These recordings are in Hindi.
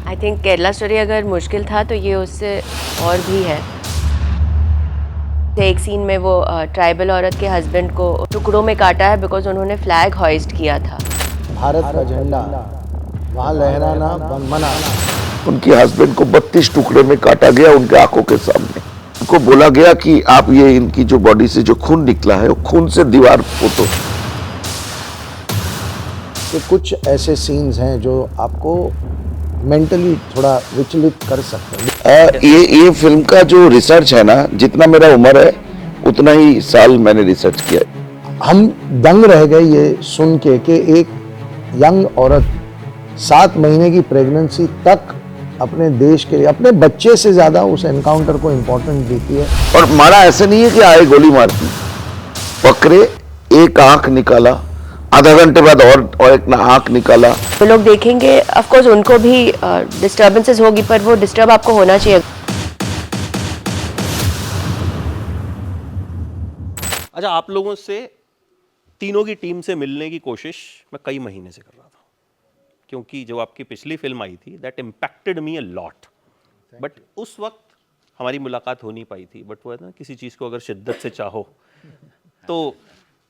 आई थिंक केरला स्टोरी अगर मुश्किल था तो ये उससे और भी है। एक सीन में वो ट्राइबल औरत के हस्बैंड को टुकड़ों में काटा है बिकॉज उन्होंने फ्लैग हॉइस्ट किया था। भारत का झंडा वहाँ लहराना मना। उनके हस्बैंड को 32 टुकड़े में काटा गया उनके आंखों के सामने। उनको बोला गया कि आप ये इनकी जो बॉडी से जो खून निकला है वो खून से दीवार पोतो। कि कुछ ऐसे सीन्स हैं जो आपको मेंटली थोड़ा विचलित कर सकते हैं। ये फिल्म का जो रिसर्च है ना, जितना मेरा उम्र है उतना ही साल मैंने रिसर्च किया। हम दंग रह गए ये सुन के कि एक यंग औरत 7 महीने की प्रेगनेंसी तक अपने देश के लिए अपने बच्चे से ज्यादा उस एनकाउंटर को इम्पोर्टेंट देती है। और मारा ऐसे नहीं है कि आए गोली मारती, पकड़े, एक आंख निकाला, आधा घंटे बाद और एक आंख निकाला। तो लोग देखेंगे, ऑफ कोर्स उनको भी डिस्टर्बेंसेस होगी, पर वो डिस्टर्ब आपको होना चाहिए। अच्छा, आप लोगों से तीनों की टीम से मिलने की कोशिश मैं कई महीने से कर रहा था, क्योंकि जो आपकी पिछली फिल्म आई थी that impacted me a lot, but उस वक्त हमारी मुलाकात हो नहीं पाई थी। बट वो है ना, किसी चीज़ को अगर शिद्दत से चाहो तो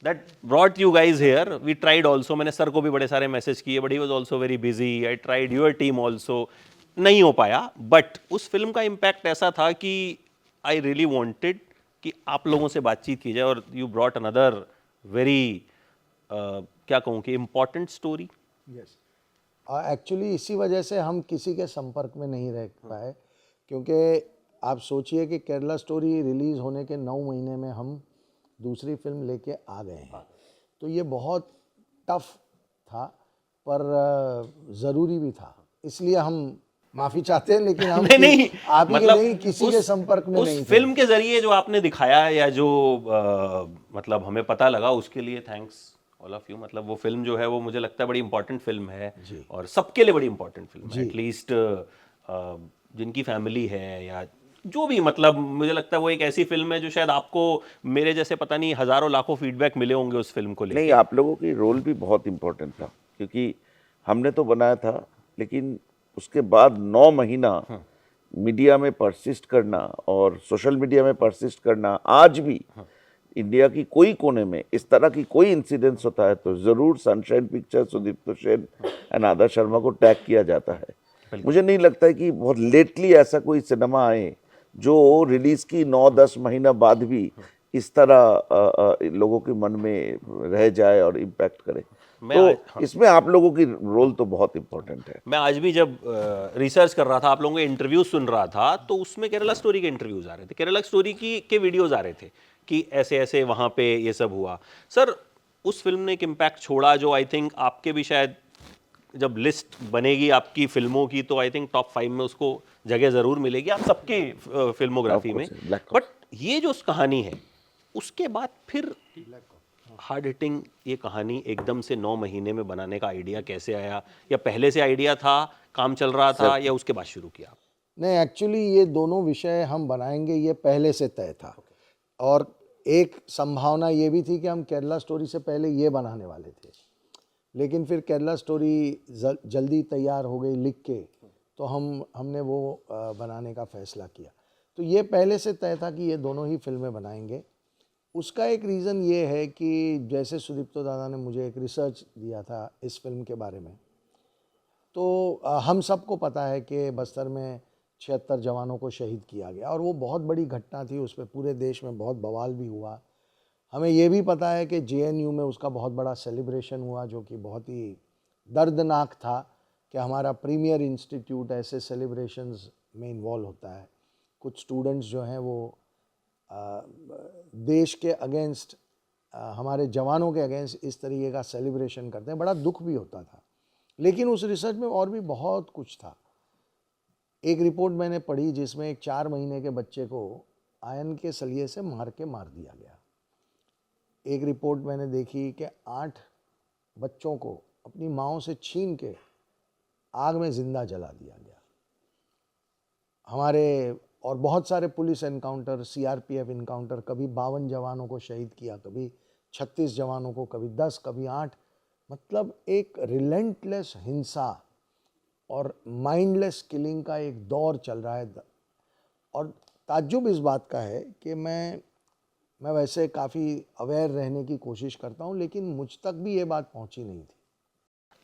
that brought you guys here. We tried also, मैंने सर को भी बड़े सारे मैसेज किए but he was also very busy. I tried your team also, नहीं हो पाया। बट उस फिल्म का इम्पैक्ट ऐसा था कि आई रियली वॉन्टेड कि आप लोगों से बातचीत की जाए, और यू ब्रॉट अनदर वेरी क्या कहूँ कि इम्पॉर्टेंट स्टोरी। यस, एक्चुअली इसी वजह से हम किसी के संपर्क में नहीं रह पाए, क्योंकि आप सोचिए कि केरला स्टोरी रिलीज़ होने के 9 महीने में हम दूसरी फिल्म लेके आ गए हैं। तो ये बहुत टफ था, पर ज़रूरी भी था, इसलिए हम माफ़ी चाहते हैं। लेकिन हम नहीं, आप ही मतलब के नहीं, किसी के संपर्क में नहीं थे। उस फिल्म के जरिए जो आपने दिखाया या जो मतलब हमें पता लगा, उसके लिए थैंक्स ऑल ऑफ यू। मतलब वो फिल्म जो है वो मुझे लगता है बड़ी इंपॉर्टेंट फिल्म है और सबके लिए बड़ी इंपॉर्टेंट फिल्म है। एटलीस्ट जिनकी फैमिली है या जो भी, मतलब मुझे लगता है वो एक ऐसी फिल्म है जो शायद आपको मेरे जैसे पता नहीं हजारों लाखों फीडबैक मिले होंगे उस फिल्म को लेकर। नहीं, आप लोगों की रोल भी बहुत इम्पोर्टेंट था, क्योंकि हमने तो बनाया था, लेकिन उसके बाद 9 महीना मीडिया में परसिस्ट करना और सोशल मीडिया में परसिस्ट करना, आज भी इंडिया की कोई कोने में इस तरह की कोई इंसिडेंस होता है तो जरूर sunshine picture, Sudipto Sen and Adarsh Sharma को टैग किया जाता है। मुझे नहीं लगता है कि बहुत लेटली ऐसा कोई सिनेमा आए जो रिलीज की 9-10 महीना बाद भी इस तरह लोगों के मन में रह जाए और इम्पैक्ट करे। तो इसमें आप लोगों की रोल तो बहुत इंपॉर्टेंट है। मैं आज भी जब रिसर्च कर रहा था, आप लोगों के इंटरव्यू सुन रहा था, तो उसमें केरला स्टोरी के इंटरव्यूज आ रहे थे, केरला स्टोरी की के वीडियोज आ रहे थे कि ऐसे ऐसे वहाँ पे ये सब हुआ। सर, उस फिल्म ने एक इम्पैक्ट छोड़ा जो आई थिंक आपके भी शायद जब लिस्ट बनेगी आपकी फिल्मों की तो आई थिंक टॉप 5 में उसको जगह ज़रूर मिलेगी आप सबकी फिल्मोग्राफी में। बट ये जो कहानी है उसके बाद फिर हार्ड हिटिंग ये कहानी एकदम से 9 महीने में बनाने का आइडिया कैसे आया, या पहले से आइडिया था, काम चल रहा था, या उसके बाद शुरू किया? नहीं, एक्चुअली ये दोनों विषय हम बनाएंगे ये पहले से तय था। और एक संभावना ये भी थी कि हम केरला स्टोरी से पहले ये बनाने वाले थे, लेकिन फिर केरला स्टोरी जल्दी तैयार हो गई लिख के, तो हमने वो बनाने का फैसला किया। तो ये पहले से तय था कि ये दोनों ही फिल्में बनाएंगे। उसका एक रीज़न ये है कि जैसे सुदीप्तो दादा ने मुझे एक रिसर्च दिया था इस फिल्म के बारे में, तो हम सबको पता है कि बस्तर में 76 जवानों को शहीद किया गया और वो बहुत बड़ी घटना थी, उस पर पूरे देश में बहुत बवाल भी हुआ। हमें ये भी पता है कि जेएनयू में उसका बहुत बड़ा सेलिब्रेशन हुआ, जो कि बहुत ही दर्दनाक था कि हमारा प्रीमियर इंस्टीट्यूट ऐसे सेलिब्रेशंस में इन्वॉल्व होता है। कुछ स्टूडेंट्स जो हैं वो देश के अगेंस्ट, हमारे जवानों के अगेंस्ट इस तरीके का सेलिब्रेशन करते हैं। बड़ा दुख भी होता था, लेकिन उस रिसर्च में और भी बहुत कुछ था। एक रिपोर्ट मैंने पढ़ी जिसमें एक 4 महीने के बच्चे को आयन के सलिए से मार दिया गया। एक रिपोर्ट मैंने देखी कि 8 बच्चों को अपनी माँओं से छीन के आग में जिंदा जला दिया गया। हमारे और बहुत सारे पुलिस एनकाउंटर, सीआरपीएफ एनकाउंटर, कभी 52 जवानों को शहीद किया, कभी 36 जवानों को, कभी 10, कभी 8। मतलब एक रिलेंटलेस हिंसा और माइंडलेस किलिंग का एक दौर चल रहा है। और ताज्जुब इस बात का है कि मैं वैसे काफ़ी अवेयर रहने की कोशिश करता हूँ, लेकिन मुझ तक भी ये बात पहुँची नहीं थी।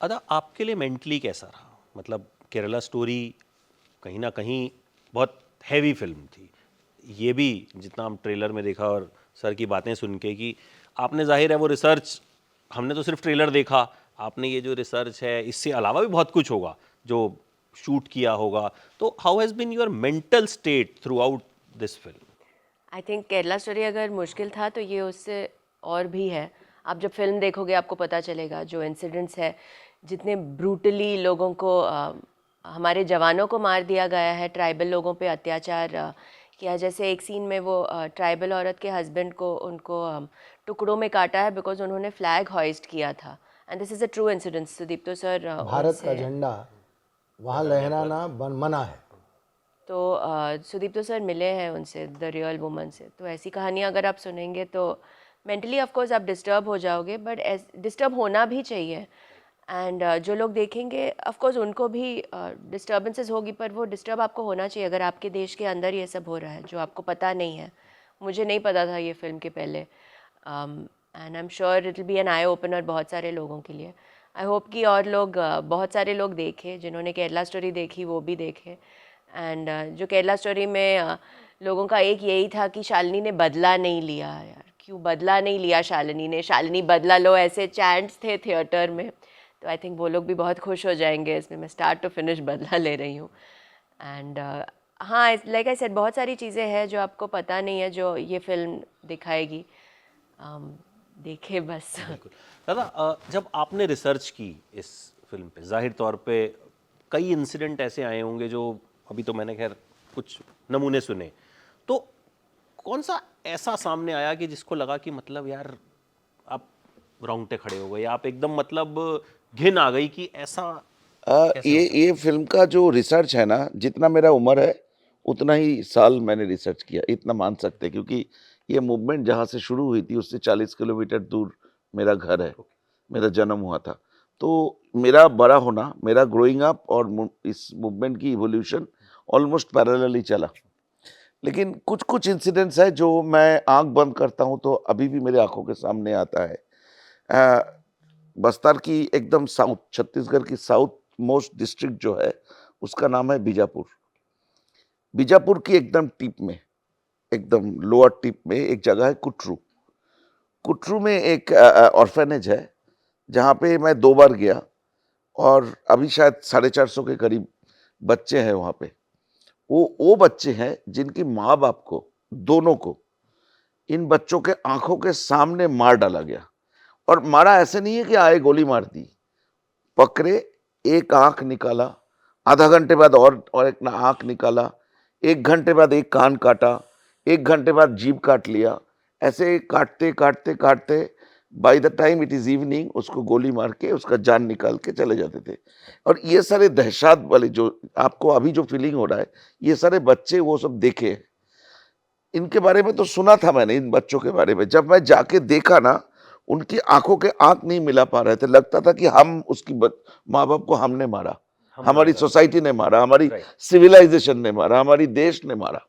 अदा आपके लिए मेंटली कैसा रहा? मतलब केरला स्टोरी कहीं ना कहीं बहुत हैवी फिल्म थी। ये भी जितना हम ट्रेलर में देखा और सर की बातें सुन के कि आपने जाहिर है वो रिसर्च, हमने तो सिर्फ ट्रेलर देखा, आपने ये जो रिसर्च है इससे अलावा भी बहुत कुछ होगा जो शूट किया होगा। तो how has been your mental state throughout this film? I think Kerala story अगर मुश्किल था तो ये उससे और भी है। आप जब फिल्म देखोगे आपको पता चलेगा जो इंसिडेंट्स है, जितने ब्रूटली लोगों को हमारे जवानों को मार दिया गया है, ट्राइबल लोगों पे अत्याचार किया। जैसे एक सीन में वो ट्राइबल औरत के हस्बैंड को उनको टुकड़ों में काटा है बिकॉज उन्होंने फ्लैग हॉइस्ट किया था। And this is a true incident. Sudipto sir Bharat का झंडा वहाँ लहराना मना है। तो सुदीप्तो सर मिले हैं उनसे, द रियल वुमन से। तो ऐसी कहानियाँ अगर आप सुनेंगे तो मेंटली ऑफ कोर्स आप डिस्टर्ब हो जाओगे, बट डिस्टर्ब होना भी चाहिए। एंड जो लोग देखेंगे ऑफ कोर्स उनको भी डिस्टर्बेंसेस होगी, पर वो डिस्टर्ब आपको होना चाहिए अगर आपके देश के अंदर ये सब हो रहा है जो आपको पता नहीं है। मुझे नहीं पता था ये फिल्म के पहले, and I am sure it will be an eye opener बहुत सारे लोगों के लिए। आई होप कि और लोग बहुत सारे लोग देखें, जिन्होंने केरला स्टोरी देखी वो भी देखें। एंड जो केरला स्टोरी में लोगों का एक यही था कि शालिनी ने बदला नहीं लिया। यार क्यों बदला नहीं लिया शालिनी ने? शालिनी बदला लो, ऐसे चैंट्स थे थिएटर में। तो आई थिंक वो लोग भी बहुत खुश हो जाएंगे इसमें। मैं स्टार्ट टू फिनिश बदला ले रही हूँ। एंड हाँ, लाइक आई सेड, बहुत सारी चीज़ें हैं जो आपको पता नहीं है जो ये फिल्म दिखाएगी। देखे बस। दादा, जब आपने रिसर्च की इस फिल्म पे, जाहिर तौर पे कई इंसिडेंट ऐसे आए होंगे जो अभी तो मैंने खैर कुछ नमूने सुने, तो कौन सा ऐसा सामने आया कि जिसको लगा कि मतलब यार आप रोंगटे खड़े हो गए, आप एकदम मतलब घिन आ गई कि ऐसा ये फिल्म का जो रिसर्च है ना, जितना मेरा उम्र है उतना ही साल मैंने रिसर्च किया, इतना मान सकते हैं। क्योंकि ये मूवमेंट जहाँ से शुरू हुई थी उससे 40 किलोमीटर दूर मेरा घर है, मेरा जन्म हुआ था। तो मेरा बड़ा होना, मेरा ग्रोइंग अप और इस मूवमेंट की इवोल्यूशन ऑलमोस्ट पैरेलल ही चला। लेकिन कुछ कुछ इंसिडेंट्स है जो मैं आंख बंद करता हूँ तो अभी भी मेरे आंखों के सामने आता है। बस्तर की एकदम साउथ, छत्तीसगढ़ की साउथ मोस्ट डिस्ट्रिक्ट जो है उसका नाम है बीजापुर। बीजापुर की एकदम टिप में, एकदम लोअर टिप में एक जगह है कुटरू। कुटरू में एक ऑर्फेनेज है जहाँ पे मैं 2 बार गया, और अभी शायद 450 के करीब बच्चे हैं वहाँ पे। वो बच्चे हैं जिनकी माँ बाप को, दोनों को, इन बच्चों के आंखों के सामने मार डाला गया। और मारा ऐसे नहीं है कि आए गोली मार दी, पकड़े, एक आंख निकाला, आधा घंटे बाद और एक आंख निकाला, 1 घंटे बाद एक कान काटा, 1 घंटे बाद जीभ काट लिया। ऐसे काटते काटते काटते by the time it is evening उसको गोली मार के उसका जान निकाल के चले जाते थे। और ये सारे दहशत वाले जो आपको अभी जो फीलिंग हो रहा है, ये सारे बच्चे वो सब देखे हैं। इनके बारे में तो सुना था मैंने, इन बच्चों के बारे में। जब मैं जाके देखा ना, उनकी आंखों के आंख नहीं मिला पा रहे थे। लगता था कि हम उसकी माँ बाप को हमने मारा, हमारी सोसाइटी ने मारा, हमारी सिविलाइजेशन ने मारा, हमारी देश ने मारा।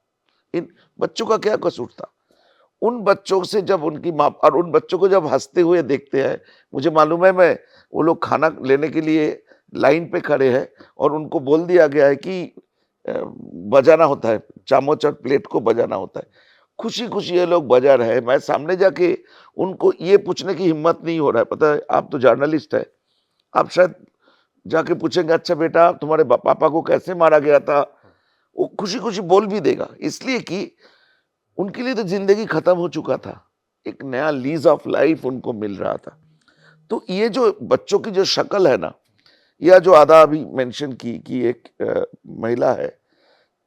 इन बच्चों का क्या कसूर था? उन बच्चों से जब उनकी माँ, और उन बच्चों को जब हंसते हुए देखते हैं, मुझे मालूम है, मैं वो लोग खाना लेने के लिए लाइन पे खड़े हैं और उनको बोल दिया गया है कि बजाना होता है, चम्मच और प्लेट को बजाना होता है। खुशी खुशी ये लोग बजा रहे हैं। मैं सामने जाके उनको ये पूछने की हिम्मत नहीं हो रहा है। पता है, आप तो जर्नलिस्ट है, आप शायद जाके पूछेंगे, अच्छा बेटा तुम्हारे पापा को कैसे मारा गया था? वो खुशी खुशी बोल भी देगा, इसलिए कि उनके लिए तो जिंदगी खत्म हो चुका था, एक नया लीज ऑफ लाइफ उनको मिल रहा था। तो ये जो बच्चों की जो शक्ल है ना, या जो आधा अभी मेंशन की कि एक महिला है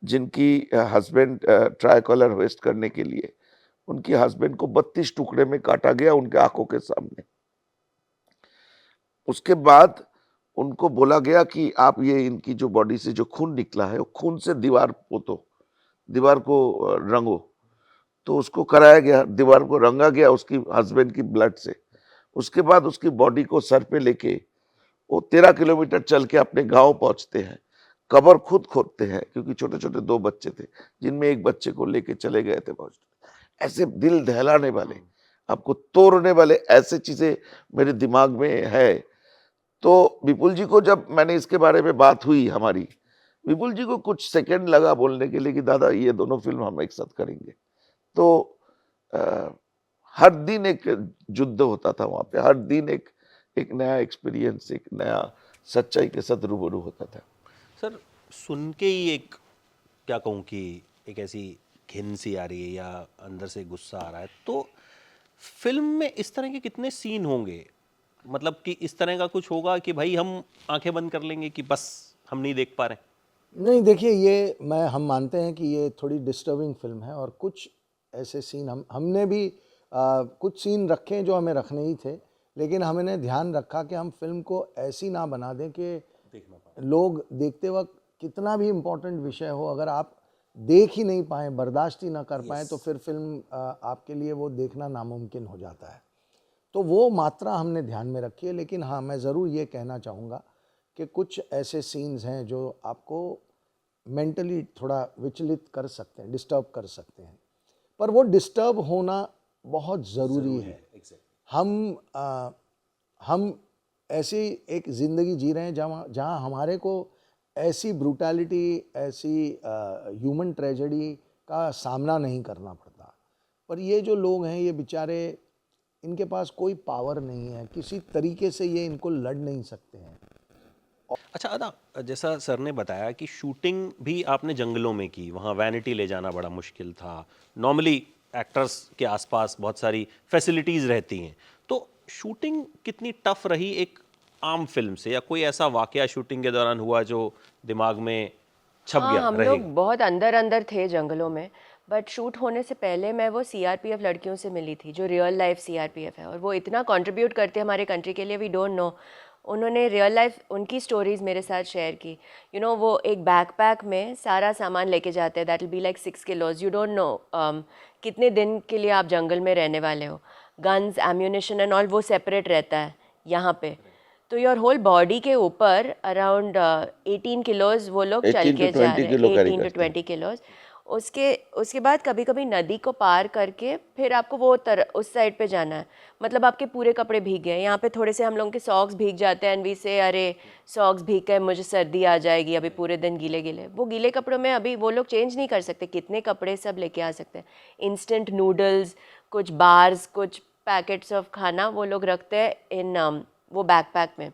जिनकी हस्बैंड ट्राई कॉलर होस्ट करने के लिए उनके हस्बैंड को 32 टुकड़े में काटा गया उनके आंखों के सामने। उसके बाद उनको बोला गया कि आप ये इनकी जो बॉडी से जो खून निकला है वो खून से दीवार पोतो, दीवार को रंगो। तो उसको कराया गया, दीवार को रंगा गया उसकी हस्बैंड की ब्लड से। उसके बाद उसकी बॉडी को सर पे लेके वो 13 किलोमीटर चल के अपने गांव पहुंचते हैं। कब्र खुद खोदते हैं, क्योंकि छोटे छोटे 2 बच्चे थे जिनमें एक बच्चे को लेके चले गए थे फौज। ऐसे दिल दहलाने वाले, आपको तोड़ने वाले ऐसे चीजें मेरे दिमाग में है। तो विपुल जी को जब मैंने इसके बारे में बात हुई हमारी, विपुल जी को कुछ सेकंड लगा बोलने के लिए कि दादा ये दोनों फिल्म हम एक साथ करेंगे। तो अ, हर दिन एक युद्ध होता था वहाँ पे, हर दिन एक नया एक्सपीरियंस, एक नया सच्चाई के साथ रूबरू होता था। सर सुन के ही एक क्या कहूँ कि एक ऐसी घिन सी आ रही है या अंदर से गुस्सा आ रहा है। तो फिल्म में इस तरह के कितने सीन होंगे, मतलब कि इस तरह का कुछ होगा कि भाई हम आंखें बंद कर लेंगे कि बस हम नहीं देख पा रहे? नहीं, देखिए, ये हम मानते हैं कि ये थोड़ी डिस्टर्बिंग फिल्म है और कुछ ऐसे सीन हमने भी कुछ सीन रखे हैं जो हमें रखने ही थे, लेकिन हमने ध्यान रखा कि हम फिल्म को ऐसी ना बना दें कि लोग देखते वक्त कितना भी इम्पोर्टेंट विषय हो, अगर आप देख ही नहीं पाएँ, बर्दाश्त ही ना कर पाएँ, तो फिर फिल्म आपके लिए वो देखना नामुमकिन हो जाता है। तो वो मात्रा हमने ध्यान में रखी है। लेकिन हाँ, मैं ज़रूर ये कहना चाहूँगा कि कुछ ऐसे सीन्स हैं जो आपको मेंटली थोड़ा विचलित कर सकते हैं, डिस्टर्ब कर सकते हैं, पर वो डिस्टर्ब होना बहुत ज़रूरी है। हम ऐसी एक ज़िंदगी जी रहे हैं जहाँ हमारे को ऐसी ब्रूटैलिटी, ऐसी ह्यूमन ट्रेजेडी का सामना नहीं करना पड़ता। पर ये जो लोग हैं, ये बेचारे, इनके पास कोई पावर नहीं है, किसी तरीके से ये इनको लड़ नहीं सकते हैं। अच्छा अदा, जैसा सर ने बताया कि शूटिंग भी आपने जंगलों में की, वहाँ वैनिटी ले जाना बड़ा मुश्किल था। नॉर्मली एक्टर्स के आसपास बहुत सारी फैसिलिटीज़ रहती हैं, तो शूटिंग कितनी टफ रही एक आम फिल्म से, या कोई ऐसा वाकया शूटिंग के दौरान हुआ जो दिमाग में छप हाँ, गया हम रहेगा? लोग बहुत अंदर अंदर थे जंगलों में, बट शूट होने से पहले मैं वो सीआरपीएफ लड़कियों से मिली थी जो रियल लाइफ सीआरपीएफ है, और वो इतना कंट्रीब्यूट करते हैं हमारे कंट्री के लिए, वी डोंट नो। उन्होंने रियल लाइफ उनकी स्टोरीज मेरे साथ शेयर की। वो एक बैकपैक में सारा सामान लेके जाते हैं, that will be like 6 kilos. You don't know कितने दिन के लिए आप जंगल में रहने वाले हो। गन्स, एम्यूनिशन एंड ऑल वो सेपरेट रहता है यहाँ पे। तो योर होल बॉडी के ऊपर अराउंड 18 किलोज वो लोग चल 18 to के जा 20 रहे हैं, किलो कैरी 18 to करते हैं। 20 किलोज। उसके बाद कभी कभी नदी को पार करके फिर आपको वो उस साइड पे जाना है। मतलब आपके पूरे कपड़े भीग गए, यहाँ पे थोड़े से हम लोगों के सॉक्स भीग जाते हैं, एंड वी से अरे सॉक्स भीग गए, मुझे सर्दी आ जाएगी, अभी पूरे दिन गीले गीले। वो गीले कपड़ों में अभी वो लोग चेंज नहीं कर सकते, कितने कपड़े सब लेके आ सकते हैं। इंस्टेंट नूडल्स, कुछ बार्स, कुछ पैकेट्स ऑफ खाना वो लोग रखते हैं इन वो बैकपैक में।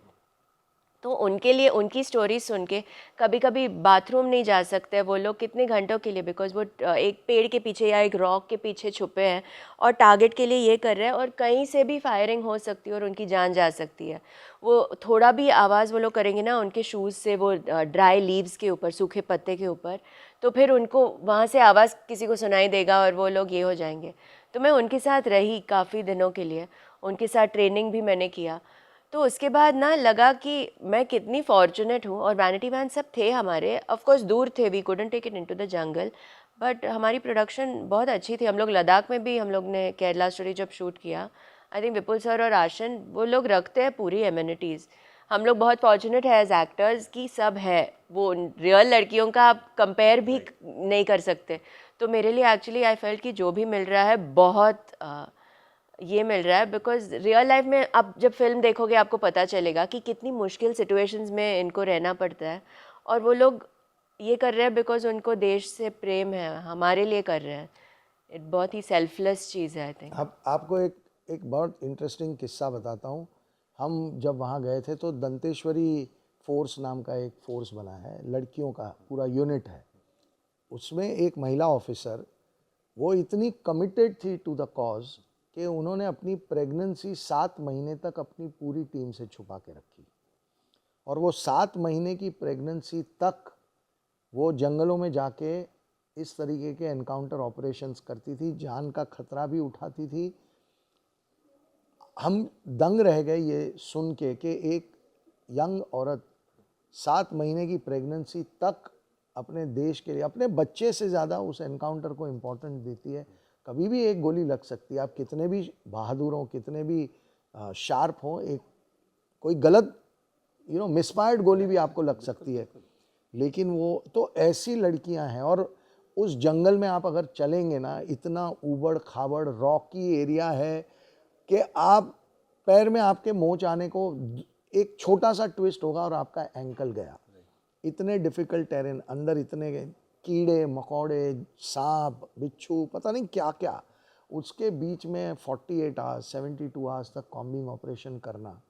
तो उनके लिए उनकी स्टोरी सुन के कभी कभी बाथरूम नहीं जा सकते वो लोग कितने घंटों के लिए, बिकॉज वो एक पेड़ के पीछे या एक रॉक के पीछे छुपे हैं और टारगेट के लिए ये कर रहे हैं, और कहीं से भी फायरिंग हो सकती है और उनकी जान जा सकती है। वो थोड़ा भी आवाज़ वो लोग करेंगे ना उनके शूज़ से, वो ड्राई लीव्स के ऊपर, सूखे पत्ते के ऊपर, तो फिर उनको वहाँ से आवाज़ किसी को सुनाई देगा और वो लोग ये हो जाएंगे। तो मैं उनके साथ रही काफ़ी दिनों के लिए, उनके साथ ट्रेनिंग भी मैंने किया। तो उसके बाद ना लगा कि मैं कितनी फॉर्चुनेट हूँ, और वैनिटी वैन सब थे हमारे, ऑफ कोर्स दूर थे, we couldn't take it into the jungle, but हमारी प्रोडक्शन बहुत अच्छी थी। हम लोग लद्दाख में भी हम लोग ने केरला स्टोरी जब शूट किया, आई थिंक विपुल सर और आशन वो लोग रखते हैं पूरी एमिनिटीज़। हम लोग बहुत फॉर्चुनेट है एज एक्टर्स कि सब है, वो रियल लड़कियों का आप कंपेयर भी नहीं कर सकते। तो मेरे लिए एक्चुअली आई फेल्ट कि जो भी मिल रहा है बहुत ये मिल रहा है, बिकॉज रियल लाइफ में आप जब फिल्म देखोगे आपको पता चलेगा कि कितनी मुश्किल सिचुएशंस में इनको रहना पड़ता है, और वो लोग ये कर रहे हैं बिकॉज उनको देश से प्रेम है, हमारे लिए कर रहे हैं। एक बहुत ही सेल्फलेस चीज़ है आई थिंक। आपको एक बहुत इंटरेस्टिंग किस्सा बताता हूँ। हम जब वहाँ गए थे तो दंतेश्वरी फोर्स नाम का एक फोर्स बना है, लड़कियों का पूरा यूनिट है। उसमें एक महिला ऑफिसर, वो इतनी कमिटेड थी टू द कॉज कि उन्होंने अपनी प्रेगनेंसी 7 महीने तक अपनी पूरी टीम से छुपा के रखी, और वो 7 महीने की प्रेगनेंसी तक वो जंगलों में जाके इस तरीके के एनकाउंटर ऑपरेशंस करती थी, जान का खतरा भी उठाती थी। हम दंग रह गए ये सुन के कि एक यंग औरत 7 महीने की प्रेगनेंसी तक अपने देश के लिए, अपने बच्चे से ज़्यादा उस एनकाउंटर को इम्पोर्टेंट देती है। कभी भी एक गोली लग सकती है, आप कितने भी बहादुर हों, कितने भी शार्प हों, एक कोई गलत मिसफायर्ड गोली भी आपको लग सकती है। लेकिन वो तो ऐसी लड़कियां हैं। और उस जंगल में आप अगर चलेंगे ना, इतना ऊबड़ खाबड़ रॉकी एरिया है कि आप पैर में आपके मोच आने को एक छोटा सा ट्विस्ट होगा और आपका एंकल गया। इतने डिफिकल्ट टेरेन, अंदर इतने कीड़े मकोड़े, सांप बिच्छू, पता नहीं क्या क्या, उसके बीच में 48 आवर्स 72 आवर्स तक कॉम्बिंग ऑपरेशन करना।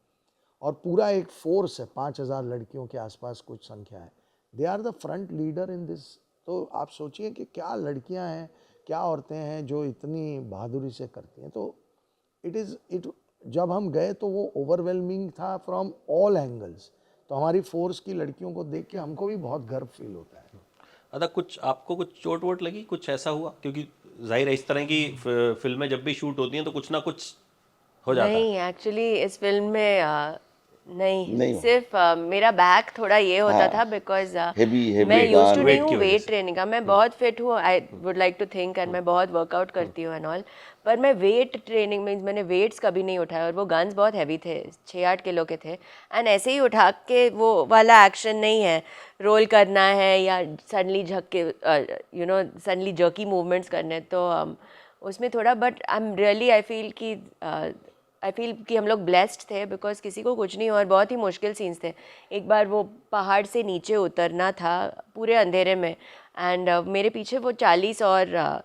और पूरा एक फोर्स है, 5000 लड़कियों के आसपास कुछ संख्या है। They are the front leader in this. तो आप सोचिए कि क्या लड़कियां हैं, क्या औरतें हैं जो इतनी बहादुरी से करती हैं। तो इट जब हम गए तो वो ओवरवेलमिंग था फ्रॉम ऑल एंगल्स। तो हमारी फोर्स की लड़कियों को देख के हमको भी बहुत गर्व फील होता है। अदा कुछ आपको कुछ चोट वोट लगी, कुछ ऐसा हुआ? क्योंकि जाहिर है इस तरह की फिल्में जब भी शूट होती हैं तो कुछ ना कुछ हो जाता है। नहीं, एक्चुअली इस फिल्म में नहीं, नहीं हो। सिर्फ मेरा बैक थोड़ा ये होता था हाँ, बिकॉज हेवी मैं यूज टू गान। नहीं Weight की हूँ वजह वेट से। ट्रेनिंग का। मैं बहुत फिट हूँ, I would like to think, and मैं बहुत वर्कआउट करती हूँ एंड ऑल। पर मैं वेट ट्रेनिंग में मैंने वेट्स कभी नहीं उठाया, और वो गन्स बहुत हैवी थे, 6-8 किलो के थे। एंड ऐसे ही उठा के वो वाला एक्शन नहीं है, रोल करना है या सडनली झक के सडनली जर्की मूवमेंट्स करने। तो उसमें थोड़ा, but I am really I feel कि हम लोग ब्लेस्ड थे बिकॉज किसी को कुछ नहीं हुआ। और बहुत ही मुश्किल सीन्स थे। एक बार वो पहाड़ से नीचे उतरना था पूरे अंधेरे में, एंड मेरे पीछे वो 40 और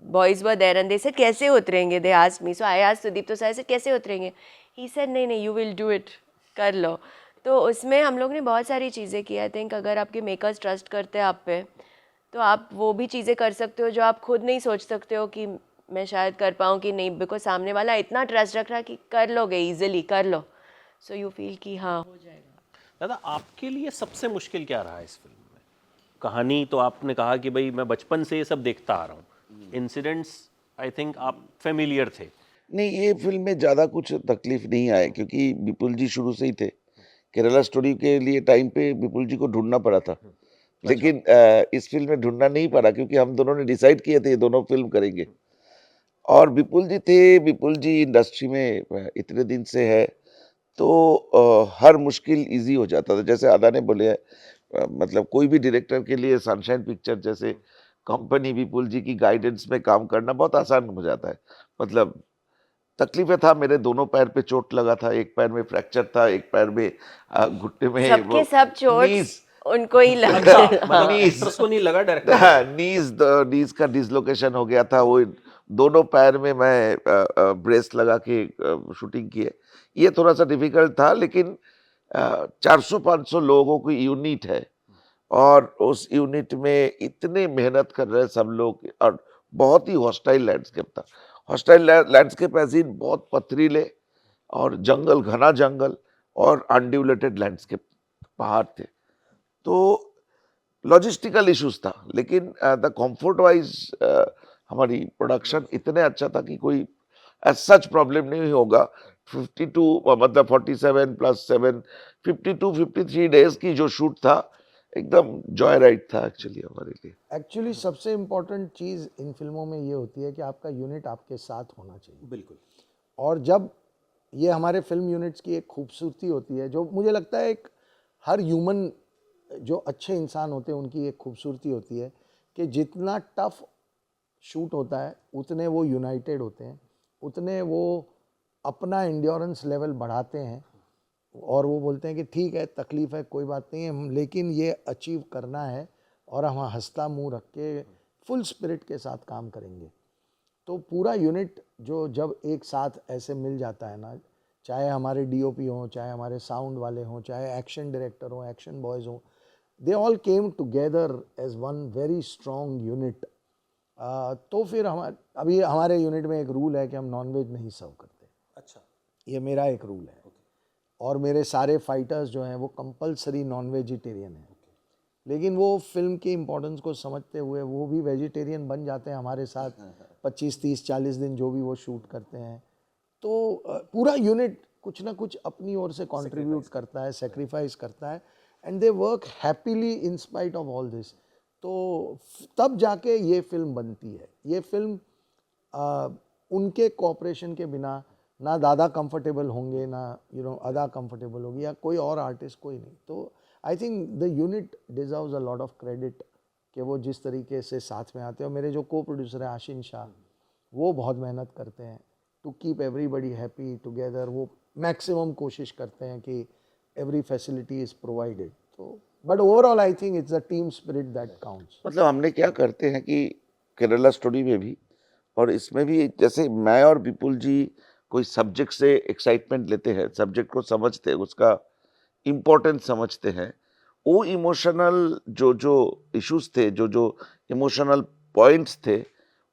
boys were there and they said कैसे उतरेंगे, they asked me, so I asked Sudeep तो सर से कैसे उतरेंगे, ही सेड नहीं नहीं यू विल डू इट, कर लो। तो उसमें हम लोग ने बहुत सारी चीज़ें की। आई थिंक अगर आपके मेकर्स ट्रस्ट करते हैं आप पे, तो आप वो भी चीज़ें कर सकते हो जो आप खुद नहीं सोच सकते हो कि मैं शायद कर पाऊँ कि नहीं, बिकॉज सामने वाला इतना ट्रस्ट रख रहा है कि कर लोगे, इजीली कर लो, सो यू फील कि हाँ हो जाएगा। दादा आपके लिए सबसे मुश्किल क्या रहा इस फिल्म में? कहानी तो आपने कहा कि भाई मैं बचपन से ये सब देखता आ रहा हूँ, इंसिडेंट्स आई थिंक आप फेमिलियर थे। नहीं, ये फिल्म में ज़्यादा कुछ तकलीफ नहीं आए क्योंकि विपुल जी शुरू से ही थे। केरला स्टोरी के लिए टाइम पे विपुल जी को ढूंढना पड़ा था, लेकिन इस फिल्म में ढूंढना नहीं पड़ा क्योंकि हम दोनों ने डिसाइड किए थे ये दोनों फिल्म करेंगे। और विपुल जी थे, विपुल जी इंडस्ट्री में इतने दिन से है, तो हर मुश्किल इजी हो जाता था। जैसे आदा ने बोले मतलब कोई भी डायरेक्टर के लिए सनशाइन पिक्चर जैसे कंपनी विपुल जी की गाइडेंस में काम करना बहुत आसान हो जाता है। मतलब तकलीफें था, मेरे दोनों पैर पे चोट लगा था, एक पैर में फ्रैक्चर था, एक पैर में घुटने में सबके वो सब चोट्स नीज उनको ही लगते अच्छा, हैं। मतलब हाँ। एक्ट्रेस को नहीं लगा, डायरेक्टर को लगा। नीज का डिसलोकेशन हो गया था। वो दोनों पैर में मैं ब्रेस लगा के शूटिंग की है। ये थोड़ा सा डिफिकल्ट था, लेकिन 400-500 लोगों की यूनिट है और उस यूनिट में इतने मेहनत कर रहे हैं सब लोग, और बहुत ही हॉस्टाइल लैंडस्केप था। हॉस्टाइल लैंडस्केप ऐसी बहुत पथरीले और जंगल, घना जंगल और अनड्यूलेटेड लैंडस्केप, पहाड़ थे। तो लॉजिस्टिकल इश्यूज था, लेकिन द कंफर्ट वाइज हमारी प्रोडक्शन इतने अच्छा था कि कोई सच प्रॉब्लम नहीं होगा। 52 मतलब 47 प्लस 7 52-53 डेज की जो शूट था, एकदम जॉय राइड था एक्चुअली हमारे लिए। एक्चुअली सबसे इम्पोर्टेंट चीज़ इन फिल्मों में ये होती है कि आपका यूनिट आपके साथ होना चाहिए। बिल्कुल। और जब ये हमारे फिल्म यूनिट्स की एक खूबसूरती होती है, जो मुझे लगता है एक हर ह्यूमन जो अच्छे इंसान होते हैं उनकी एक खूबसूरती होती है कि जितना टफ शूट होता है उतने वो यूनाइटेड होते हैं, उतने वो अपना इंड्योरेंस लेवल बढ़ाते हैं और वो बोलते हैं कि ठीक है, तकलीफ़ है, कोई बात नहीं है, लेकिन ये अचीव करना है और हम हंसता मुंह रख के फुल स्पिरिट के साथ काम करेंगे। तो पूरा यूनिट जो जब एक साथ ऐसे मिल जाता है ना, चाहे हमारे डीओपी हों, चाहे हमारे साउंड वाले हों, चाहे एक्शन डायरेक्टर हों, एक्शन बॉयज़ हों, they all came together as one very strong unit. तो फिर अभी हमारे यूनिट में एक रूल है कि हम नॉनवेज नहीं सर्व करते। अच्छा। ये मेरा एक रूल है। और मेरे सारे फाइटर्स जो हैं वो कंपलसरी नॉन वेजिटेरियन हैं। लेकिन वो फिल्म की इम्पोर्टेंस को समझते हुए वो भी वेजिटेरियन बन जाते हैं हमारे साथ 25, 30, 40 दिन जो भी वो शूट करते हैं। तो पूरा यूनिट कुछ ना कुछ अपनी ओर से कंट्रीब्यूट करता है, सेक्रीफाइस करता है, and they work happily in spite of all this. तो तब जाके ये फिल्म बनती है। ये फिल्म उनके कोऑपरेशन के बिना ना दादा कंफर्टेबल होंगे, ना अदा कंफर्टेबल होगी, या कोई और आर्टिस्ट, कोई नहीं। तो I think the unit deserves a lot of credit कि वो जिस तरीके से साथ में आते हैं। और मेरे जो को प्रोड्यूसर है आशीन शाह, वो बहुत मेहनत करते हैं to keep everybody happy together. वो मैक्सिमम कोशिश करते हैं कि एवरी फैसिलिटी इज़ प्रोवाइडेड। तो but overall I think it's the team spirit that counts. मतलब हमने क्या करते हैं कि केरला स्टोरी में भी और इसमें भी, जैसे मैं और विपुल जी कोई सब्जेक्ट से एक्साइटमेंट लेते हैं, सब्जेक्ट को समझते हैं, उसका इम्पोर्टेंस समझते हैं, वो इमोशनल जो जो इश्यूज थे, जो जो इमोशनल पॉइंट्स थे,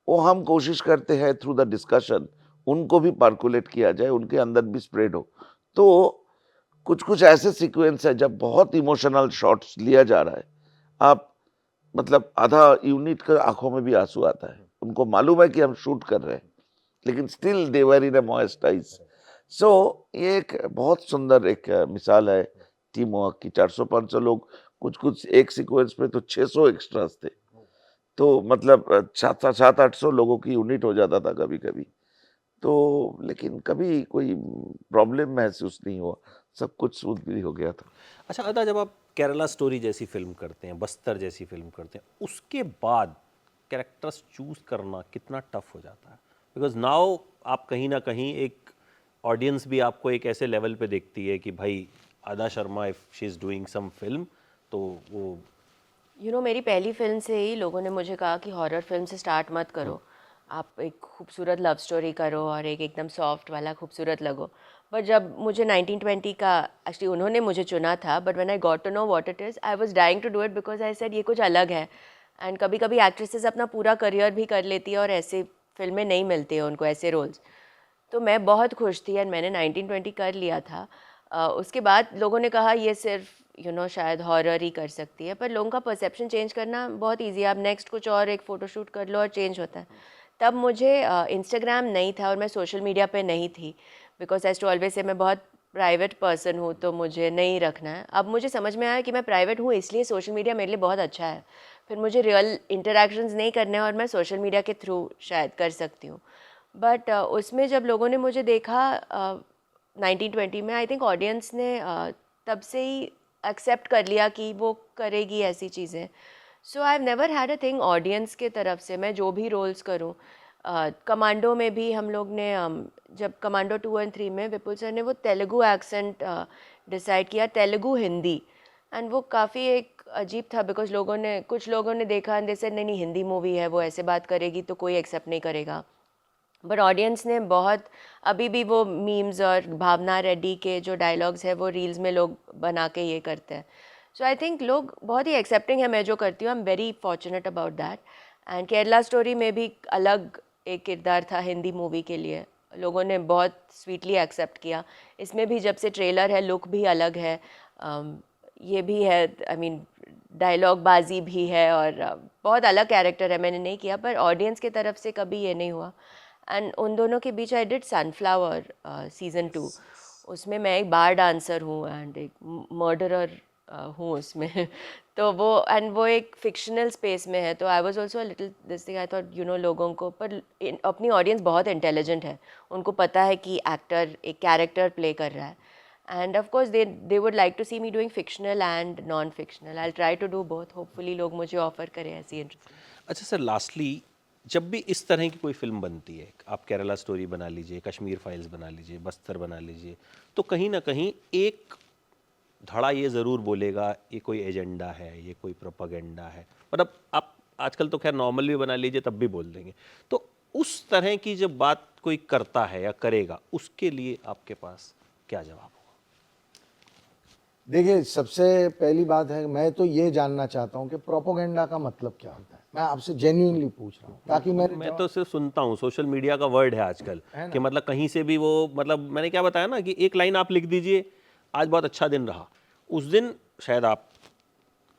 वो हम कोशिश करते हैं थ्रू द डिस्कशन उनको भी पार्कुलेट किया जाए, उनके अंदर भी स्प्रेड हो। तो कुछ कुछ ऐसे सीक्वेंस है जब बहुत इमोशनल शॉट्स लिया जा रहा है, आप मतलब आधा यूनिट के आंखों में भी आंसू आता है, उनको मालूम है कि हम शूट कर रहे हैं, लेकिन still they were in a moist eyes. So ये एक बहुत सुंदर एक मिसाल है टीम वर्क की। 400-500 लोग, कुछ कुछ एक सीक्वेंस में तो 600 एक्स्ट्रास थे, तो मतलब 700-800 लोगों की यूनिट हो जाता था कभी कभी। तो लेकिन कभी कोई प्रॉब्लम महसूस नहीं हुआ, सब कुछ स्मूथली हो गया था। अच्छा अदा, जब आप केरला स्टोरी जैसी फिल्म करते हैं, बस्तर जैसी फिल्म करते हैं, उसके बाद कैरेक्टर्स चूज करना कितना टफ हो जाता है? बिकॉज नाउ आप कहीं ना कहीं एक ऑडियंस भी आपको एक ऐसे लेवल पे देखती है कि भाई Adah Sharma if she is doing some film, तो वो मेरी पहली फिल्म से ही लोगों ने मुझे कहा कि हॉरर फिल्म से स्टार्ट मत करो, आप एक खूबसूरत लव स्टोरी करो और एक एकदम सॉफ्ट वाला खूबसूरत लगो। बट जब मुझे 1920 का एक्चुअली उन्होंने मुझे चुना था, but when I got to know what it is, I was dying to do it because I said ये कुछ अलग है। एंड कभी कभी एक्ट्रेसेस अपना पूरा करियर भी कर लेती है और ऐसे फिल्में नहीं मिलती है उनको, ऐसे रोल्स। तो मैं बहुत खुश थी एंड मैंने 1920 कर लिया था। उसके बाद लोगों ने कहा ये सिर्फ शायद हॉरर ही कर सकती है, पर लोगों का परसेप्शन चेंज करना बहुत इजी है। आप नेक्स्ट कुछ और एक फ़ोटोशूट कर लो और चेंज होता है। तब मुझे इंस्टाग्राम नहीं था और मैं सोशल मीडिया पे नहीं थी, because as to always say मैं बहुत प्राइवेट पर्सन हूँ, तो मुझे नहीं रखना है। अब मुझे समझ में आया कि मैं प्राइवेट हूँ, इसलिए सोशल मीडिया मेरे लिए बहुत अच्छा है। फिर मुझे रियल इंटरेक्शंस नहीं करने हैं और मैं सोशल मीडिया के थ्रू शायद कर सकती हूँ। बट उसमें जब लोगों ने मुझे देखा 1920 में, आई थिंक ऑडियंस ने तब से ही एक्सेप्ट कर लिया कि वो करेगी ऐसी चीज़ें। So I have never had a thing audience के तरफ से। मैं जो भी रोल्स करूं, कमांडो में भी हम लोग ने जब कमांडो 2 और 3 में विपुल सर ने वो तेलुगु एक्सेंट डिसाइड किया, तेलुगु हिंदी। एंड वो काफ़ी एक अजीब था, बिकॉज कुछ लोगों ने देखा एंड दे सेड नहीं नहीं हिंदी मूवी है, वो ऐसे बात करेगी तो कोई एक्सेप्ट नहीं करेगा। बट ऑडियंस ने बहुत, अभी भी वो मीम्स और भावना रेड्डी के जो डायलॉग्स है वो रील्स में लोग बना के ये करते हैं। सो आई थिंक लोग बहुत ही एक्सेप्टिंग है मैं जो करती हूँ। I am very fortunate about that. And Kerala story में भी अलग एक किरदार था हिंदी मूवी के लिए, लोगों ने बहुत स्वीटली एक्सेप्ट किया। इसमें भी जब से ट्रेलर है, लुक भी अलग है, ये भी है, आई मीन डायलॉग बाजी भी है और बहुत अलग कैरेक्टर है। मैंने नहीं किया, पर ऑडियंस की तरफ से कभी ये नहीं हुआ। एंड उन दोनों के बीच आई डिड सनफ्लावर सीज़न 2। उसमें मैं एक बार डांसर हूँ एंड एक मर्डरर हूँ उसमें तो वो एक फिक्शनल स्पेस में है, तो I was also a little this thing. I thought लोगों को, पर अपनी ऑडियंस बहुत इंटेलिजेंट है, उनको पता है कि एक्टर एक कैरेक्टर प्ले कर रहा है। And of course they would like to see me doing fictional and non fictional. I try to do both, hopefully लोग मुझे ऑफर करें ऐसी इंटरेस्टिंग। अच्छा सर, लास्टली जब भी इस तरह की कोई फिल्म बनती है, आप केरला स्टोरी बना लीजिए, कश्मीर फाइल्स बना लीजिए, बस्तर बना लीजिए, तो कहीं ना कहीं एक धड़ा ये ज़रूर बोलेगा ये कोई एजेंडा है, ये कोई प्रोपागेंडा है। मतलब आप आजकल तो खैर नॉर्मल भी बना लीजिए तब भी बोल देंगे। तो उस तरह की जब बात कोई करता है या करेगा, उसके लिए आपके पास क्या जवाब होगा? देखिए, सबसे पहली बात है, मैं तो ये जानना चाहता हूँ कि प्रोपोगेंडा का मतलब क्या होता है। मैं आपसे जेन्युइनली पूछ रहा हूँ ताकि मैं तो सिर्फ सुनता हूँ, सोशल मीडिया का वर्ड है आजकल कि मतलब कहीं से भी वो, मतलब मैंने क्या बताया ना कि एक लाइन आप लिख दीजिए, आज बहुत अच्छा दिन रहा, उस दिन शायद आप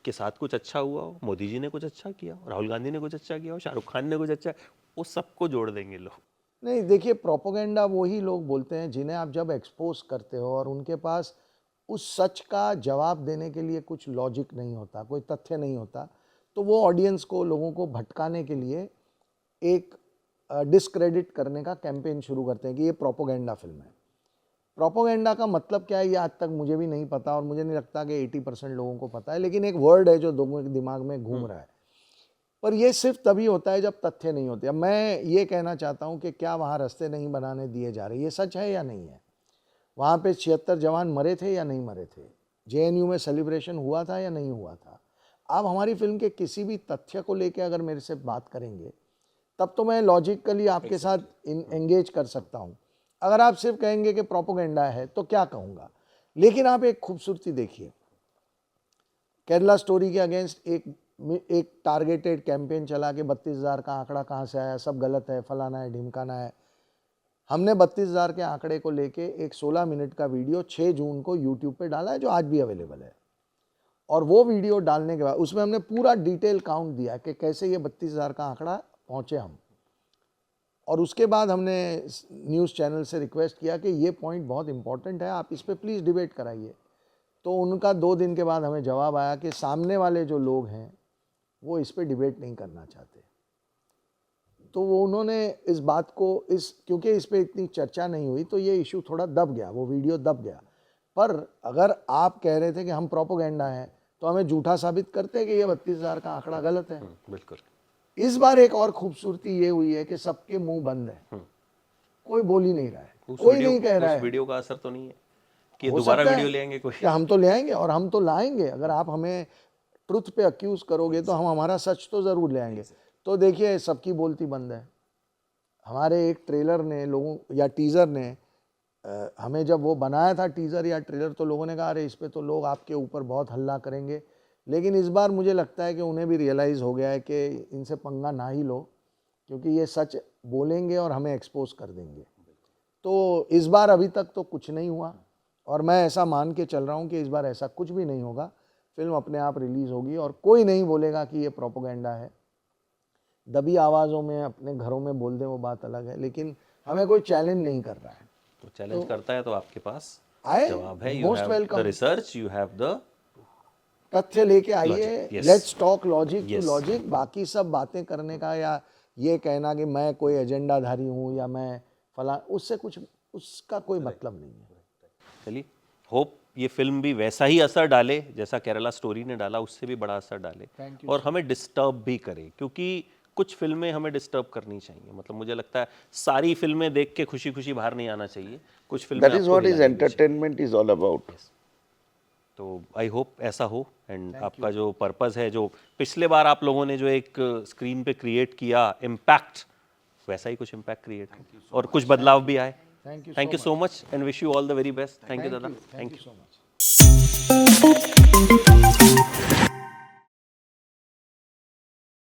के साथ कुछ अच्छा हुआ हो, मोदी जी ने कुछ अच्छा किया हो, राहुल गांधी ने कुछ अच्छा किया हो, शाहरुख खान ने कुछ अच्छा, वो सबको जोड़ देंगे लोग। नहीं, देखिए, प्रोपोगेंडा वही लोग बोलते हैं जिन्हें आप जब एक्सपोज करते हो और उनके पास उस सच का जवाब देने के लिए कुछ लॉजिक नहीं होता, कोई तथ्य नहीं होता, तो वो ऑडियंस को, लोगों को भटकाने के लिए एक डिस्क्रेडिट करने का कैंपेन शुरू करते हैं कि ये प्रोपोगेंडा फिल्म है। प्रोपोगेंडा का मतलब क्या है ये आज तक मुझे भी नहीं पता, और मुझे नहीं लगता कि 80% लोगों को पता है, लेकिन एक वर्ड है जो लोगों के दिमाग में घूम रहा है। पर ये सिर्फ तभी होता है जब तथ्य नहीं होते। अब मैं ये कहना चाहता हूँ कि क्या वहाँ रास्ते नहीं बनाने दिए जा रहे, ये सच है या नहीं है? वहाँ पे 76 जवान मरे थे या नहीं मरे थे? JNU में सेलिब्रेशन हुआ था या नहीं हुआ था? आप हमारी फिल्म के किसी भी तथ्य को लेके अगर मेरे से बात करेंगे तब तो मैं लॉजिकली आपके साथ एंगेज कर सकता हूँ। अगर आप सिर्फ कहेंगे कि प्रोपोगेंडा है तो क्या कहूँगा। लेकिन आप एक खूबसूरती देखिए, केरला स्टोरी के अगेंस्ट एक टारगेटेड कैंपेन चला के 32,000 का आंकड़ा कहाँ से आया, सब गलत है, फलाना है, ढिमकाना है। हमने 32,000 के आंकड़े को लेके एक 16 मिनट का वीडियो 6 जून को यूट्यूब पे डाला है, जो आज भी अवेलेबल है। और वो वीडियो डालने के बाद उसमें हमने पूरा डिटेल काउंट दिया कि कैसे ये 32,000 का आंकड़ा पहुँचे हम। और उसके बाद हमने न्यूज़ चैनल से रिक्वेस्ट किया कि ये पॉइंट बहुत इंपॉर्टेंट है, आप इस पर प्लीज़ डिबेट कराइए। तो उनका 2 दिन के बाद हमें जवाब आया कि सामने वाले जो लोग हैं वो इस पे डिबेट नहीं करना चाहते। तो वो उन्होंने इस बात को क्योंकि इस पे इतनी चर्चा नहीं हुई तो ये इशू थोड़ा दब गया, वो वीडियो दब गया। पर अगर आप कह रहे थे कि हम प्रोपोगेंडा हैं तो हमें झूठा साबित करते हैं कि ये 32,000 का आंकड़ा गलत है। बिल्कुल। इस बार एक और खूबसूरती ये हुई है कि सबके मुंह बंद है, कोई बोल ही नहीं रहा है, कोई नहीं कह रहा है। उस वीडियो का असर तो नहीं है कि हो दोबारा सकता है वीडियो ले आएंगे कोई? कि हम तो ले आएंगे और हम तो लाएंगे। अगर आप हमें ट्रुथ पे अक्यूज करोगे तो हम हमारा सच तो ज़रूर ले आएंगे। तो देखिए सबकी बोलती बंद है। हमारे एक ट्रेलर ने लोगों या टीज़र ने हमें जब वो बनाया था टीज़र या ट्रेलर तो लोगों ने कहा अरे इस पे तो लोग आपके ऊपर बहुत हल्ला करेंगे। लेकिन इस बार मुझे लगता है कि उन्हें भी रियलाइज़ हो गया है कि इनसे पंगा ना ही लो, क्योंकि ये सच बोलेंगे और हमें एक्सपोज कर देंगे। तो इस बार अभी तक तो कुछ नहीं हुआ और मैं ऐसा मान के चल रहा हूँ कि इस बार ऐसा कुछ भी नहीं होगा। फिल्म अपने आप रिलीज़ होगी और कोई नहीं बोलेगा कि ये प्रोपोगेंडा है। दबी आवाज़ों में अपने घरों में बोल दें वो बात अलग है, लेकिन हमें कोई चैलेंज नहीं कर रहा है। तो चैलेंज करता है तो आपके पास आए, जवाब है। You most have the welcome. Research, you have the तथ्य लेके आइए, Logic, yes. Let's talk logic to Yes. Logic. बाकी सब बातें करने का या ये कहना कि मैं कोई एजेंडाधारी हूँ या मैं फला, उसका कोई मतलब नहीं है। चलिए, होप ये फिल्म भी वैसा ही असर डाले जैसा केरला स्टोरी ने डाला, उससे भी बड़ा असर डाले और हमें डिस्टर्ब भी करे, क्योंकि कुछ फिल्में हमें डिस्टर्ब करनी चाहिए। मतलब मुझे लगता है सारी फिल्में देख के खुशी खुशी बाहर नहीं आना चाहिए, कुछ फिल्में That is आपको what is हिलानी भी चाहिए। entertainment is all about. तो आई होप ऐसा हो एंड आपका जो पर्पस है, जो पिछले बार आप लोगों ने जो एक स्क्रीन पे क्रिएट किया इम्पैक्ट, वैसा ही कुछ इम्पैक्ट क्रिएट हो और कुछ बदलाव भी आए। Thank you so much and wish you all the very best. Thank you दादा, थैंक यू so much.